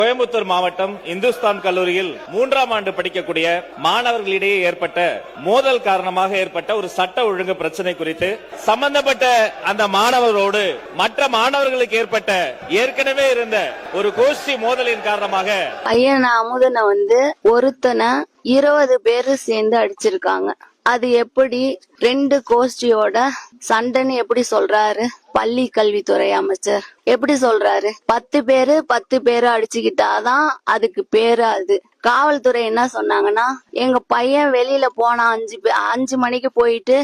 கோயம்புத்தூர் மாவட்டம் இந்துஸ்தான் கல்லூரியில் 3ஆம் ஆண்டு படிக்கக்கூடிய மாணவர்களிடையே ஏற்பட்ட மோதல் காரணமாக ஏற்பட்ட ஒரு சட்ட ஒழுங்கு பிரச்சனை குறித்து சம்பந்தப்பட்ட அந்த மாணவரோடு மற்ற மாணவர்களுக்கு ஏற்பட்ட ஏற்கனவே இருந்த ஒரு கோஷ்டி மோதலின் காரணமாக ஐயன் அமுதனை ஒருத்தனை 20 பேரு சேர்ந்து அடிச்சிருக்காங்க. அது எப்படி 2 கோஷ்டியோட சண்டைன்னு எப்படி சொல்றாரு பள்ளி கல்வித்துறை அமைச்சர்? எப்படி சொல்றாரு? 10 பேரு அடிச்சுக்கிட்டாதான் அதுக்கு பேரு. அது காவல்துறை என்ன சொன்னாங்கன்னா, எங்க பையன் வெளியில போனா 5 மணிக்கு போயிட்டு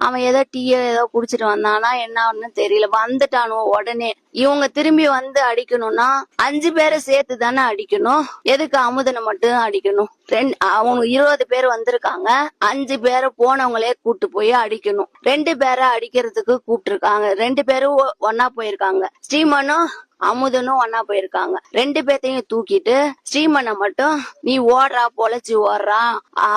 அவன் ஏதோ டீயோ ஏதோ குடிச்சிட்டு வந்தானா என்ன தெரியல, வந்துட்டானோ உடனே இவங்க திரும்பி அடிக்கணும்னா 5 பேரை சேர்த்து தானே அடிக்கணும். எதுக்கு அமுதனை மட்டும் அடிக்கணும்? அவங்க 20 பேர் வந்திருக்காங்க, 5 பேரை போனவங்களே கூட்டு போய் அடிக்கணும். 2 பேரை அடிக்கிறதுக்கு கூப்பிட்டு இருக்காங்க. 2 பேரும் ஒன்னா போயிருக்காங்க. ஸ்ரீமனும் அமுதனும் ஒன்னா போயிருக்காங்க. 2 பேர்த்தையும் தூக்கிட்டு ஸ்ரீமனை மட்டும் நீ ஓடுறா பொழைச்சு ஓடுறா,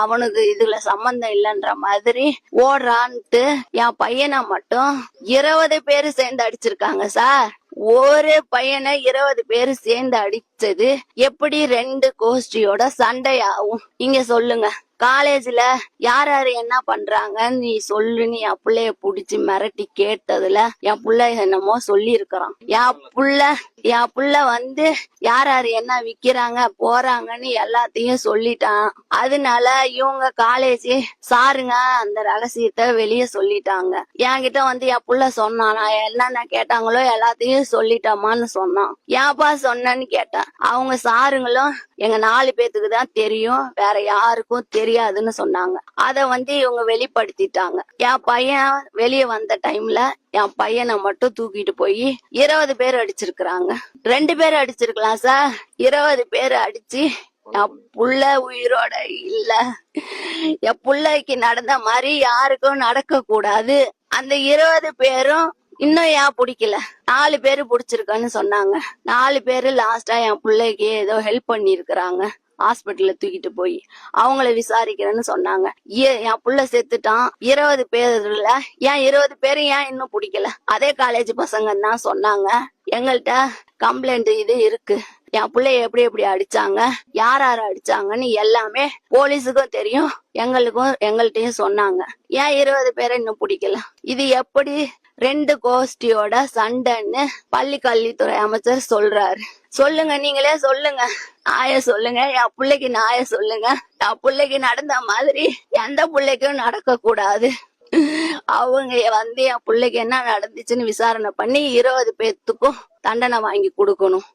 அவனுக்கு இதுல சம்பந்தம் இல்லைன்ற மாதிரி ஓடுறான்ட்டு என் பையனை மட்டும் 20 பேரு சேர்ந்து அடிச்சிருக்காங்க சார். ஒரு பையனை 20 பேரு சேர்ந்து அடிச்சது எப்படி 2 கோஷ்டியோட சண்டையாகும்? இங்க சொல்லுங்க. காலேஜ்ல யார் என்ன பண்றாங்க நீ சொல்லு. நீ என் பிள்ளைய புடிச்சு மிரட்டி கேட்டதுல என் பிள்ளை என்னமோ சொல்லி இருக்கிறான். என் புள்ள யார் என்ன விக்கிறாங்க போறாங்கன்னு எல்லாத்தையும் சொல்லிட்டான். அதனால இவங்க காலேஜ் சாருங்க அந்த ரகசியத்தை வெளியே சொல்லிட்டாங்க. என்கிட்ட என் புள்ள சொன்னானா, என்னென்ன கேட்டாங்களோ எல்லாத்தையும் சொல்லிட்டோமான்னு சொன்னான். ஏன்பா சொன்னேன்னு கேட்டேன். அவங்க சாருங்களும் எங்க 4 பேத்துக்கு தான் தெரியும், வேற யாருக்கும் தெரியாதுன்னு சொன்னாங்க. அத இவங்க வெளிப்படுத்திட்டாங்க. என் பையன் வெளியே வந்த டைம்ல என் பையனை மட்டும் தூக்கிட்டு போய் 20 பேர் அடிச்சிருக்கிறாங்க. 2 பேர் அடிச்சிருக்கலாம் சார். 20 பேர் அடிச்சு என் புள்ள உயிரோட இல்ல. என் புள்ளைக்கு நடந்த மாதிரி யாருக்கும் நடக்க கூடாது. அந்த 20 பேரும் இன்னும் ஏன் பிடிக்கல? 4 பேரு பிடிச்சிருக்கன்னு சொன்னாங்க. 4 பேரு லாஸ்டா என் பிள்ளைக்கு ஏதோ ஹெல்ப் பண்ணி இருக்கிறாங்க. ஹாஸ்பிட்டல்ல தூக்கிட்டு போய் அவங்கள விசாரிக்கிறேன்னு சொன்னாங்க. என் புள்ள செத்துட்டான். 20 பேர்ல ஏன் 20 பேரு ஏன் இன்னும் பிடிக்கல? அதே காலேஜ் பசங்க தான் சொன்னாங்க, எங்கள்கிட்ட கம்ப்ளைண்ட் இது இருக்கு, என் பிள்ளைய எப்படி அடிச்சாங்க, யார் அடிச்சாங்கன்னு எல்லாமே போலீஸுக்கும் தெரியும், எங்கள்கிட்டயும் சொன்னாங்க. ஏன் 20 பேரை இன்னும் பிடிக்கல? இது எப்படி 2 கோஷ்டியோட சண்டைன்னு பள்ளி கல்வித்துறை அமைச்சர் சொல்றாரு? சொல்லுங்க, நீங்களே சொல்லுங்க, நாய சொல்லுங்க, என் பிள்ளைக்கு நாய சொல்லுங்க. என் பிள்ளைக்கு நடந்த மாதிரி எந்த பிள்ளைக்கும் நடக்க கூடாது. அவங்க என் பிள்ளைக்கு என்ன நடந்துச்சுன்னு விசாரணை பண்ணி 20 பேத்துக்கும் தண்டனை வாங்கி கொடுக்கணும்.